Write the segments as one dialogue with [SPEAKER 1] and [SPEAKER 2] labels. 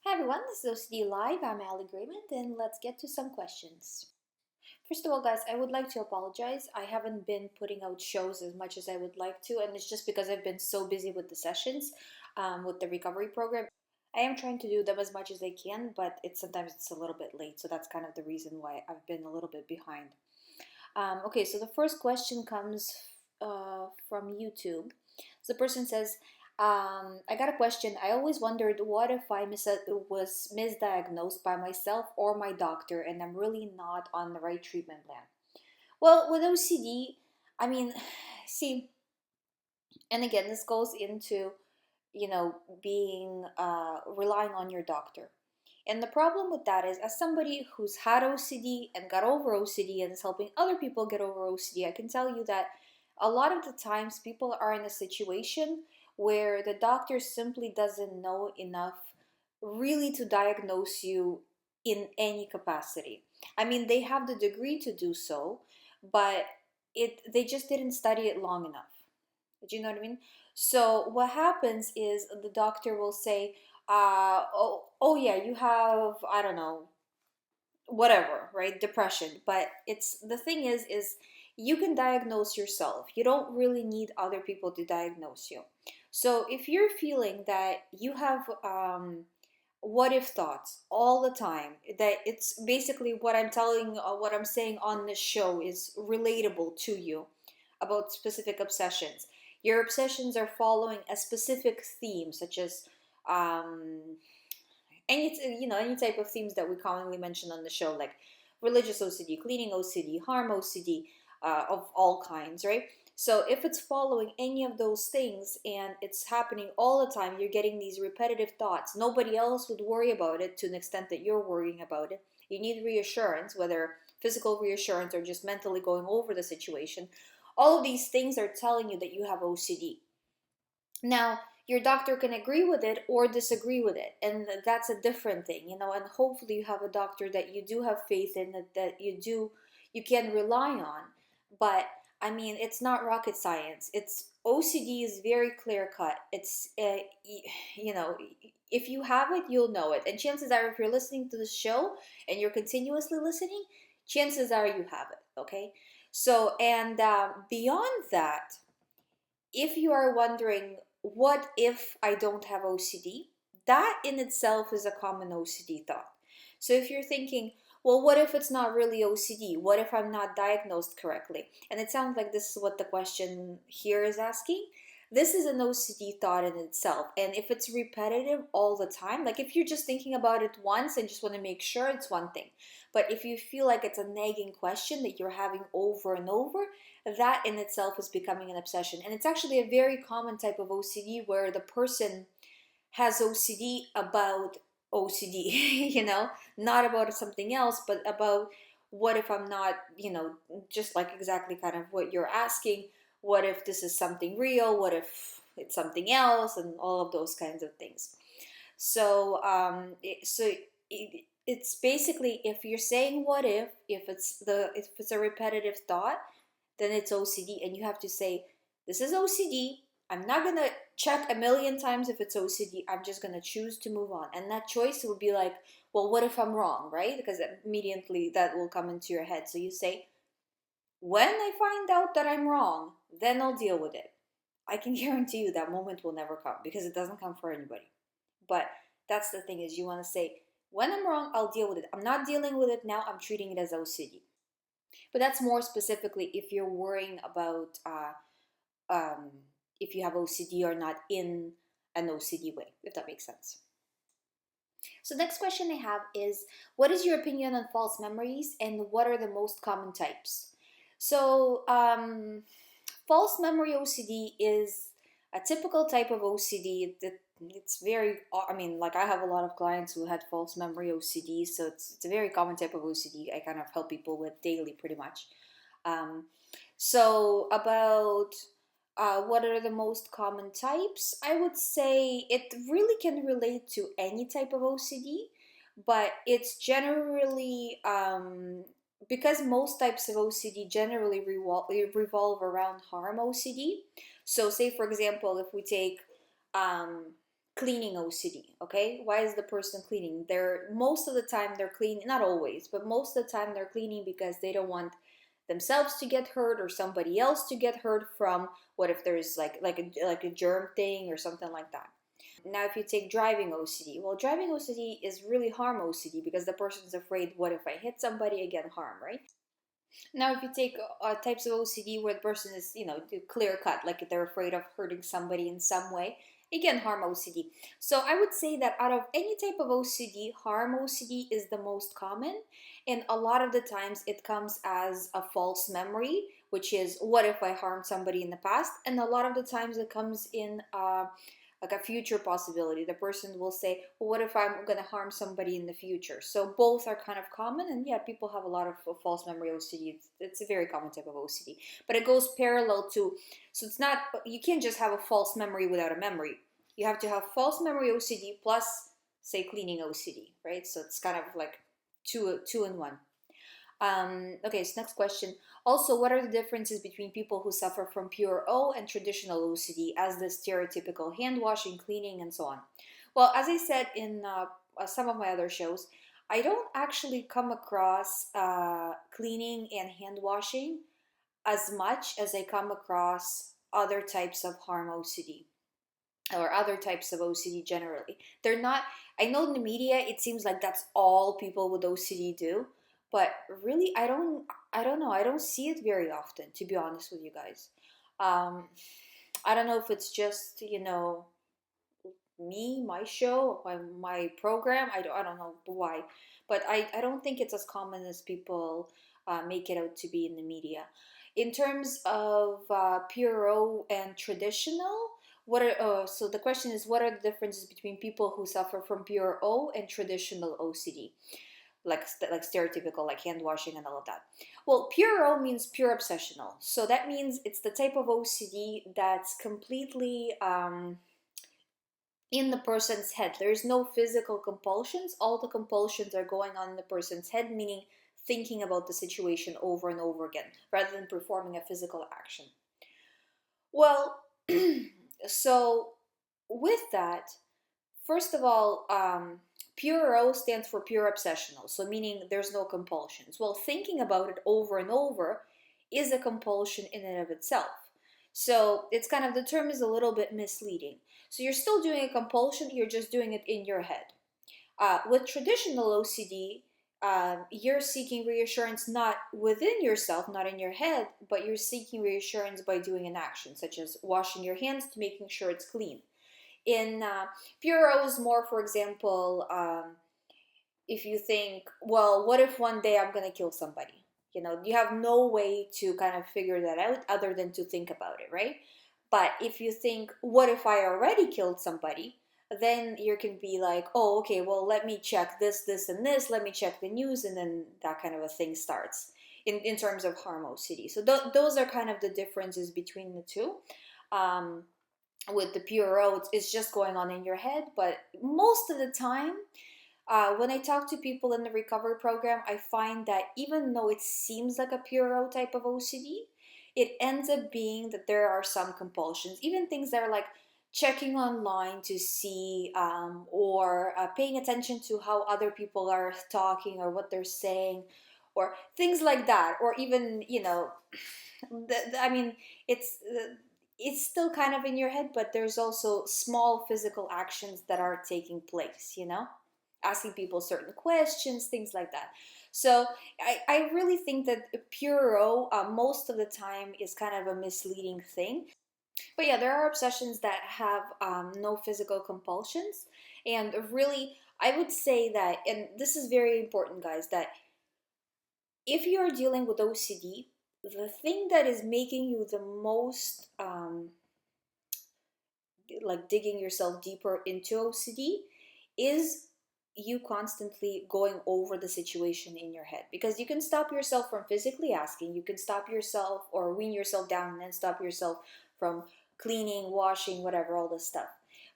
[SPEAKER 1] Hi everyone, this is OCD Live. I'm Ali Graymond, and let's get to some questions. First of all, guys, I would like to apologize. I haven't been putting out shows as much as I would like to, and it's just because I've been so busy with the sessions, with the recovery program. I am trying to do them as much as I can, but sometimes it's a little bit late, so that's kind of the reason why I've been a little bit behind. Okay, so the first question comes from YouTube. So the person says, I got a question. I always wondered what if was misdiagnosed by myself or my doctor and I'm really not on the right treatment plan. Well, with OCD, I mean, see, and again, this goes into, being, relying on your doctor. And the problem with that is, as somebody who's had OCD and got over OCD and is helping other people get over OCD, I can tell you that a lot of the times people are in a situation where the doctor simply doesn't know enough really to diagnose you in any capacity. I mean, they have the degree to do so, but they just didn't study it long enough. Do you know what I mean? So what happens is the doctor will say, oh yeah, you have, I don't know, whatever, right? Depression. But it's the thing is you can diagnose yourself. You don't really need other people to diagnose you. So if you're feeling that you have what if thoughts all the time, that it's basically what I'm saying on this show is relatable to you about specific obsessions. Your obsessions are following a specific theme, such as um, any type of themes that we commonly mention on the show, like religious OCD, cleaning OCD, harm OCD, of all kinds, right? So if it's following any of those things and it's happening all the time, you're getting these repetitive thoughts. Nobody else would worry about it to an extent that you're worrying about it. You need reassurance, whether physical reassurance or just mentally going over the situation. All of these things are telling you that you have OCD. Now, your doctor can agree with it or disagree with it, and that's a different thing, and hopefully you have a doctor that you do have faith in, that you can rely on. But I mean, it's not rocket science. It's OCD is very clear cut. It's you know, if you have it, you'll know it. And chances are, if you're listening to the show and you're continuously listening, chances are you have it. Okay. So, and beyond that, if you are wondering, what if I don't have OCD? That in itself is a common OCD thought. So if you're thinking, well, what if it's not really OCD? What if I'm not diagnosed correctly? And it sounds like this is what the question here is asking. This is an OCD thought in itself. And if it's repetitive all the time, like if you're just thinking about it once and just want to make sure, it's one thing. But if you feel like it's a nagging question that you're having over and over, that in itself is becoming an obsession. And it's actually a very common type of OCD where the person has OCD about OCD, not about something else, but about what if I'm not, just like exactly kind of what you're asking. What if this is something real? What if it's something else? And all of those kinds of things. So, it's basically, if you're saying what if it's a repetitive thought, then it's OCD, and you have to say, this is OCD. I'm not gonna check a million times if it's OCD. I'm just gonna choose to move on. And that choice would be like, well, what if I'm wrong, right? Because immediately that will come into your head. So you say, when I find out that I'm wrong, then I'll deal with it. I can guarantee you that moment will never come because it doesn't come for anybody. But that's the thing, is you want to say, when I'm wrong, I'll deal with it. I'm not dealing with it now. I'm treating it as OCD. But that's more specifically if you're worrying about um, if you have OCD or not in an OCD way, if that makes sense. So next question I have is, what is your opinion on false memories and what are the most common types? So false memory OCD is a typical type of OCD that it's very, I mean, like I have a lot of clients who had false memory OCD, so it's a very common type of OCD I kind of help people with daily pretty much. Um, so about what are the most common types? I would say it really can relate to any type of OCD, but it's generally because most types of OCD generally revolve around harm OCD. So, say for example, if we take um, cleaning OCD. Okay, why is the person cleaning? They're most of the time they're cleaning, not always, but most of the time they're cleaning because they don't want themselves to get hurt or somebody else to get hurt from, what if there's like a germ thing or something like that. Now, if you take driving OCD, well, driving OCD is really harm OCD because the person's afraid, what if I hit somebody, I get harm, right? Now, if you take types of OCD where the person is, clear cut, like they're afraid of hurting somebody in some way, again, harm OCD. So I would say that out of any type of OCD, harm OCD is the most common. And a lot of the times it comes as a false memory, which is, what if I harmed somebody in the past? And a lot of the times it comes in like a future possibility. The person will say, well, what if I'm going to harm somebody in the future? So both are kind of common, and yeah, people have a lot of false memory OCD. It's a very common type of OCD, but it goes parallel to, so it's not, you can't just have a false memory without a memory. You have to have false memory OCD plus, say, cleaning OCD, right? So it's kind of like two in one. Okay, so next question. Also, what are the differences between people who suffer from pure O and traditional OCD, as the stereotypical hand washing, cleaning, and so on? Well, as I said in some of my other shows, I don't actually come across cleaning and hand washing as much as I come across other types of harm OCD or other types of OCD generally. They're not, I know in the media it seems like that's all people with OCD do, but really I don't know. I don't see it very often, to be honest with you guys. Um, I don't know if it's just, me, my show, my program. I don't know why, but I don't think it's as common as people make it out to be in the media. In terms of puro and traditional, what are so the question is, what are the differences between people who suffer from pure O and traditional OCD, like stereotypical, like hand washing and all of that? Well, pure O means pure obsessional, so that means it's the type of OCD that's completely in the person's head. There's no physical compulsions. All the compulsions are going on in the person's head, meaning thinking about the situation over and over again rather than performing a physical action. Well, so with that, first of all, pure O stands for pure obsessional, so meaning there's no compulsions. Well, thinking about it over and over is a compulsion in and of itself. So it's kind of, the term is a little bit misleading. So you're still doing a compulsion, you're just doing it in your head. With traditional OCD, you're seeking reassurance not within yourself, not in your head, but you're seeking reassurance by doing an action, such as washing your hands to making sure it's clean. In pure O is more, for example, if you think, well, what if one day I'm going to kill somebody? You have no way to kind of figure that out other than to think about it, right? But if you think, what if I already killed somebody? Then you can be like, oh, okay, well, let me check this, this, and this. Let me check the news. And then that kind of a thing starts in terms of harm OCD. So those are kind of the differences between the two. With the pure O, it's just going on in your head. But most of the time, when I talk to people in the recovery program, I find that even though it seems like a pure O type of OCD, it ends up being that there are some compulsions, even things that are like checking online to see or paying attention to how other people are talking or what they're saying or things like that. Or even, I mean, it's still kind of in your head, but there's also small physical actions that are taking place, asking people certain questions, things like that. So I really think that pure O most of the time is kind of a misleading thing. But yeah, there are obsessions that have no physical compulsions. And really, I would say that, and this is very important, guys, that if you're dealing with OCD, the thing that is making you the most like digging yourself deeper into OCD is you constantly going over the situation in your head, because you can stop yourself from physically asking, you can stop yourself or wean yourself down and then stop yourself from cleaning, washing, whatever, all this stuff.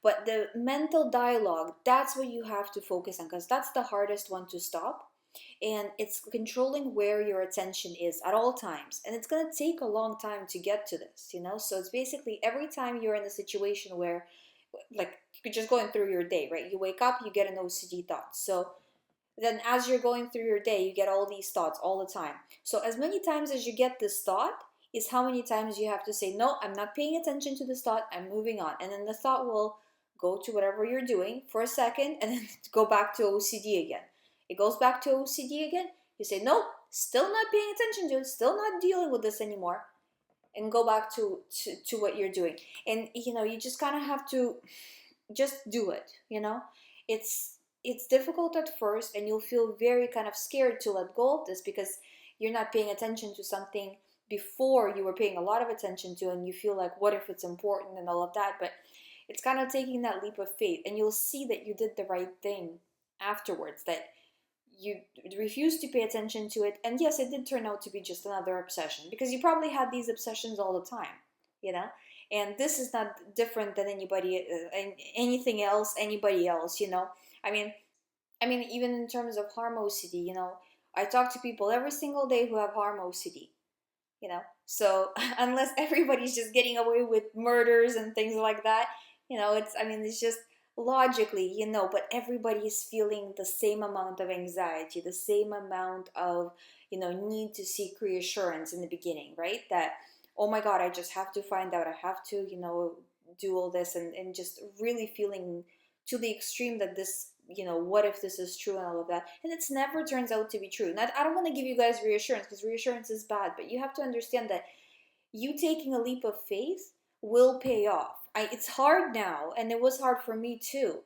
[SPEAKER 1] But the mental dialogue, that's what you have to focus on, because that's the hardest one to stop. And it's controlling where your attention is at all times, and it's going to take a long time to get to this. So it's basically every time you're in a situation where, like, you're just going through your day, right? You wake up, you get an OCD thought. So then as you're going through your day, you get all these thoughts all the time. So as many times as you get this thought is how many times you have to say, no, I'm not paying attention to this thought, I'm moving on. And then the thought will go to whatever you're doing for a second and then go back to OCD again. It goes back to OCD again. You say, no, still not paying attention to it, still not dealing with this anymore, and go back to what you're doing. And you just kind of have to just do it. It's difficult at first, and you'll feel very kind of scared to let go of this because you're not paying attention to something before you were paying a lot of attention to, and you feel like, what if it's important and all of that. But it's kind of taking that leap of faith, and you'll see that you did the right thing afterwards, that you refused to pay attention to it. And yes, it did turn out to be just another obsession, because you probably had these obsessions all the time, and this is not different than anything else, anybody else. I mean, even in terms of harm OCD, I talk to people every single day who have harm OCD, So unless everybody's just getting away with murders and things like that, it's just logically, but everybody is feeling the same amount of anxiety, the same amount of, need to seek reassurance in the beginning, right? That, oh my God, I just have to find out, I have to, do all this, and just really feeling to the extreme that this, what if this is true and all of that. And it's never turns out to be true. Now, I don't want to give you guys reassurance, because reassurance is bad, but you have to understand that you taking a leap of faith will pay off. It's hard now, and it was hard for me too,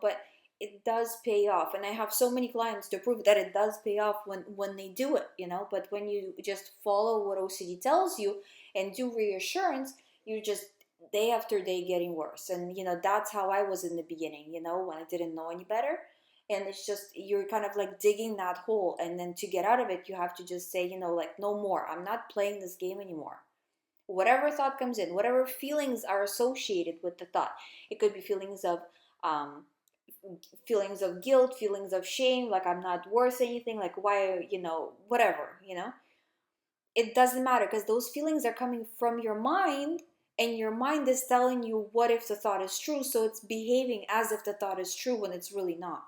[SPEAKER 1] but it does pay off. And I have so many clients to prove that it does pay off when they do it, But when you just follow what OCD tells you and do reassurance, you just day after day getting worse. And that's how I was in the beginning, when I didn't know any better. And it's just, you're kind of like digging that hole, and then to get out of it, you have to just say, like, no more, I'm not playing this game anymore. Whatever thought comes in, whatever feelings are associated with the thought, it could be feelings of guilt, feelings of shame, like I'm not worth anything, like why, whatever, it doesn't matter, because those feelings are coming from your mind, and your mind is telling you what if the thought is true, so it's behaving as if the thought is true when it's really not.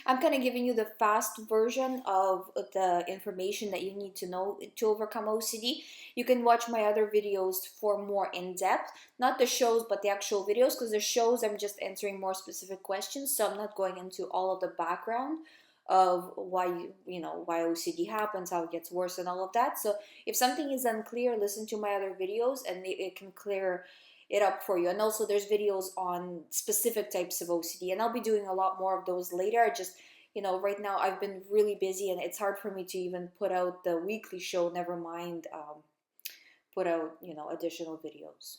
[SPEAKER 1] I'm kind of giving you the fast version of the information that you need to know to overcome OCD. You can watch my other videos for more in-depth, not the shows, but the actual videos, because the shows I'm just answering more specific questions, so I'm not going into all of the background of why why OCD happens, how it gets worse, and all of that. So if something is unclear, listen to my other videos, and it can clear it up for you. And also there's videos on specific types of OCD, and I'll be doing a lot more of those later. I just, right now I've been really busy, and it's hard for me to even put out the weekly show, never mind put out, additional videos.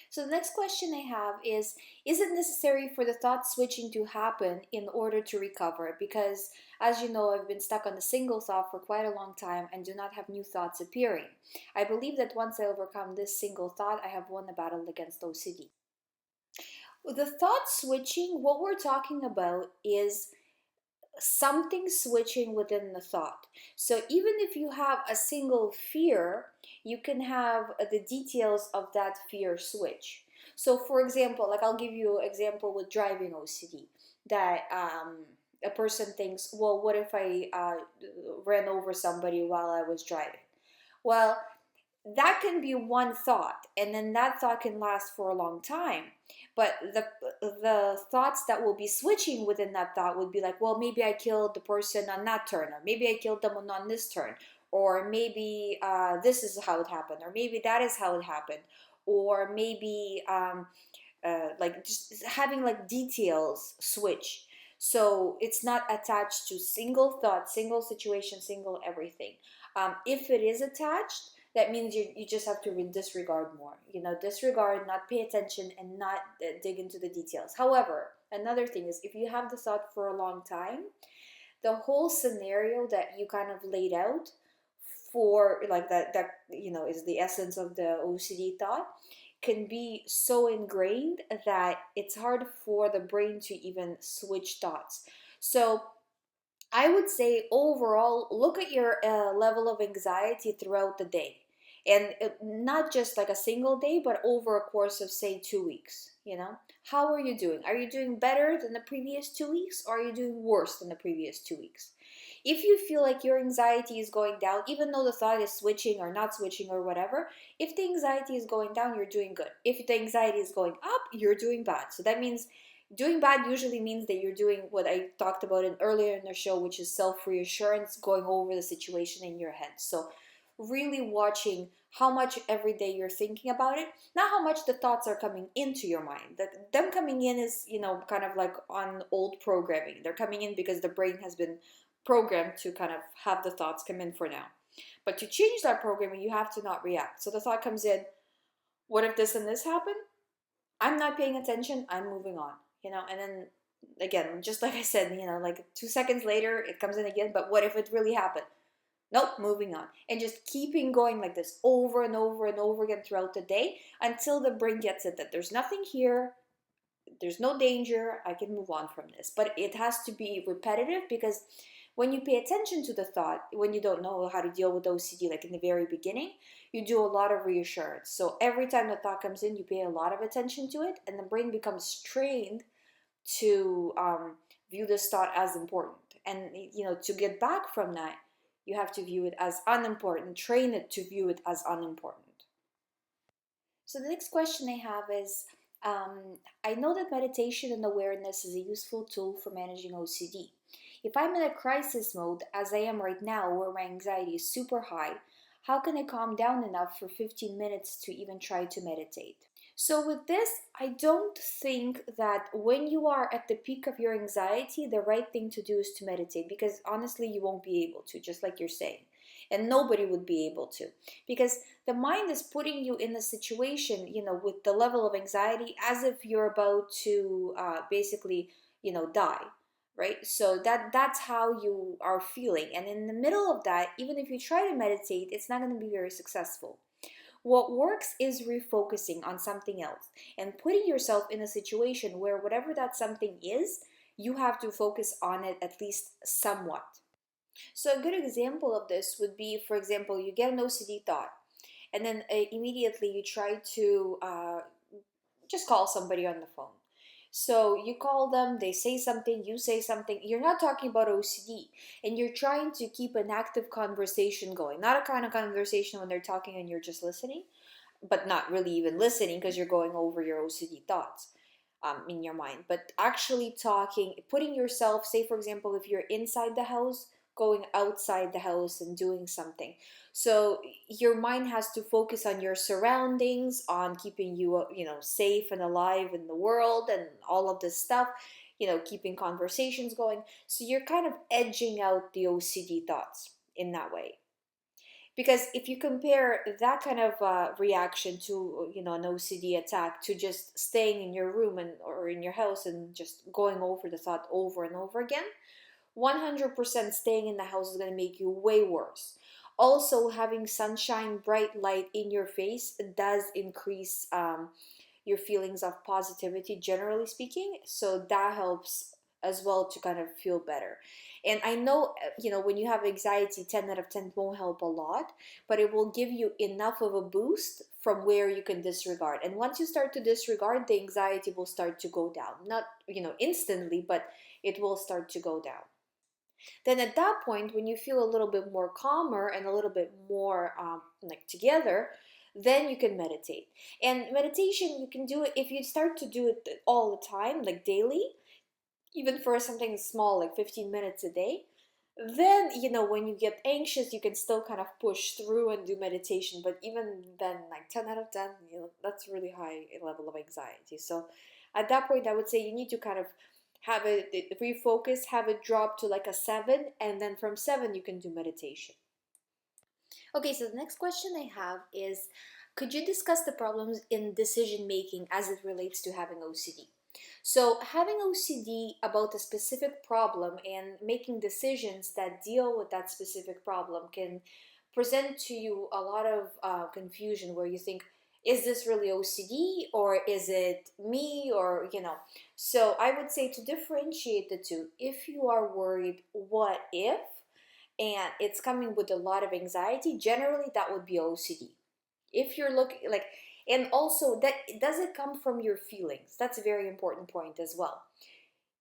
[SPEAKER 1] So the next question I have is it necessary for the thought switching to happen in order to recover? Because as you know, I've been stuck on a single thought for quite a long time and do not have new thoughts appearing. I believe that once I overcome this single thought, I have won the battle against OCD. The thought switching, what we're talking about is something switching within the thought. So even if you have a single fear, you can have the details of that fear switch. So for example, like I'll give you an example with driving OCD, that a person thinks, well, what if I ran over somebody while I was driving? Well, that can be one thought, and then that thought can last for a long time. But the thoughts that will be switching within that thought would be like, well, maybe I killed the person on that turn, or maybe I killed them on this turn, or maybe this is how it happened, or maybe that is how it happened, or maybe like just having like details switch. So it's not attached to single thought, single situation, single everything. If it is attached, that means you just have to disregard more. Disregard, not pay attention, and not dig into the details. However, another thing is, if you have the thought for a long time, the whole scenario that you kind of laid out for like that is the essence of the OCD thought, can be so ingrained that it's hard for the brain to even switch thoughts. So I would say overall, look at your level of anxiety throughout the day. And not just like a single day, but over a course of, say, 2 weeks. You know, how are you doing? Are you doing better than the previous 2 weeks, or are you doing worse than the previous 2 weeks? If you feel like your anxiety is going down, even though the thought is switching or not switching or whatever, if the anxiety is going down, you're doing good. If the anxiety is going up, you're doing bad. So that means doing bad usually means that you're doing what I talked about earlier in the show, which is self-reassurance, going over the situation in your head. So really watching how much every day you're thinking about it, not how much the thoughts are coming into your mind. Them coming in is, kind of like on old programming. They're coming in because the brain has been programmed to kind of have the thoughts come in for now. But to change that programming, you have to not react. So the thought comes in, what if this and this happen? I'm not paying attention, I'm moving on, and then again, just like I said, like 2 seconds later, it comes in again, but what if it really happened? Nope, moving on. And just keeping going like this over and over and over again throughout the day until the brain gets it that there's nothing here, there's no danger, I can move on from this. But it has to be repetitive, because when you pay attention to the thought, when you don't know how to deal with OCD, like in the very beginning, you do a lot of reassurance. So every time the thought comes in, you pay a lot of attention to it, and the brain becomes trained to view this thought as important. And, to get back from that, you have to view it as unimportant, train it to view it as unimportant. So the next question I have is, I know that meditation and awareness is a useful tool for managing OCD. If I'm in a crisis mode, as I am right now, where my anxiety is super high, how can I calm down enough for 15 minutes to even try to meditate? So with this, I don't think that when you are at the peak of your anxiety, the right thing to do is to meditate, because honestly, you won't be able to, just like you're saying. And nobody would be able to, because the mind is putting you in a situation, with the level of anxiety as if you're about to basically, die, right? So that's how you are feeling. And in the middle of that, even if you try to meditate, it's not going to be very successful. What works is refocusing on something else and putting yourself in a situation where whatever that something is, you have to focus on it at least somewhat. So a good example of this would be, for example, you get an OCD thought, and then immediately you try to just call somebody on the phone. So you call them, they say something, you say something. You're not talking about OCD, and you're trying to keep an active conversation going. Not a kind of conversation when they're talking and you're just listening, but not really even listening because you're going over your OCD thoughts in your mind. But actually talking, putting yourself, say for example, if you're inside the house, going outside the house and doing something. So your mind has to focus on your surroundings, on keeping you, safe and alive in the world and all of this stuff, keeping conversations going. So you're kind of edging out the OCD thoughts in that way. Because if you compare that kind of reaction to, an OCD attack, to just staying in your room or in your house and just going over the thought over and over again, 100% staying in the house is going to make you way worse. Also, having sunshine, bright light in your face does increase your feelings of positivity, generally speaking. So that helps as well to kind of feel better. And I know, when you have anxiety, 10 out of 10 won't help a lot, but it will give you enough of a boost from where you can disregard. And once you start to disregard, the anxiety will start to go down. Not, instantly, but it will start to go down. Then at that point, when you feel a little bit more calmer and a little bit more like together, then you can meditate. And meditation, you can do it if you start to do it all the time, like daily, even for something small, like 15 minutes a day. Then, when you get anxious, you can still kind of push through and do meditation. But even then, like 10 out of 10, that's really high level of anxiety. So at that point, I would say you need to kind of have it refocus, have it drop to like a 7, and then from 7 you can do meditation. Okay, so the next question I have is, could you discuss the problems in decision making as it relates to having OCD? So having OCD about a specific problem and making decisions that deal with that specific problem can present to you a lot of confusion, where you think, is this really OCD or is it me, or so I would say to differentiate the two. If you are worried, what if, and it's coming with a lot of anxiety, generally that would be OCD. If you're looking like, And also, that does it come from your feelings? That's a very important point as well.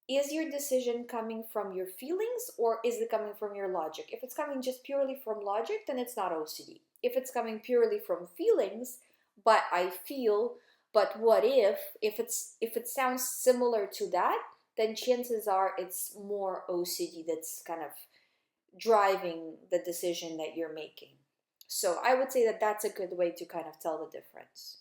[SPEAKER 1] Is your decision coming from your feelings, or is it coming from your logic? If it's coming just purely from logic, then it's not OCD. If it's coming purely from feelings, but I feel, but what if it sounds similar to that, then chances are it's more OCD that's kind of driving the decision that you're making. So I would say that that's a good way to kind of tell the difference.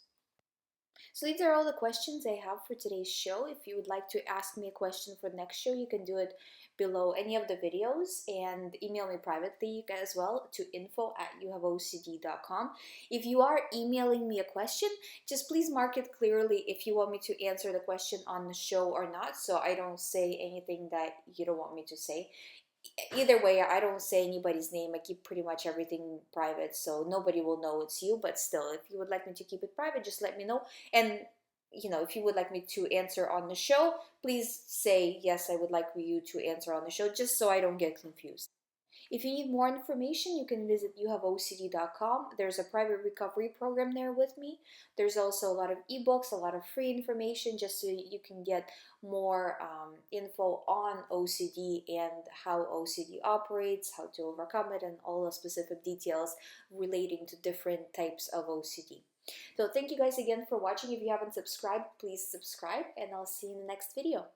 [SPEAKER 1] So these are all the questions I have for today's show. If you would like to ask me a question for the next show, you can do it below any of the videos and email me privately as well to info@youhaveocd.com. If you are emailing me a question, just please mark it clearly if you want me to answer the question on the show or not, so I don't say anything that you don't want me to say. Either way, I don't say anybody's name. I keep pretty much everything private, so nobody will know it's you. But still, if you would like me to keep it private, just let me know. And if you would like me to answer on the show, please say yes, I would like you to answer on the show, just so I don't get confused. If you need more information, you can visit youhaveocd.com. There's a private recovery program there with me. There's also a lot of ebooks, a lot of free information, just so you can get more info on OCD and how OCD operates, how to overcome it, and all the specific details relating to different types of OCD. So thank you guys again for watching. If you haven't subscribed, please subscribe, and I'll see you in the next video.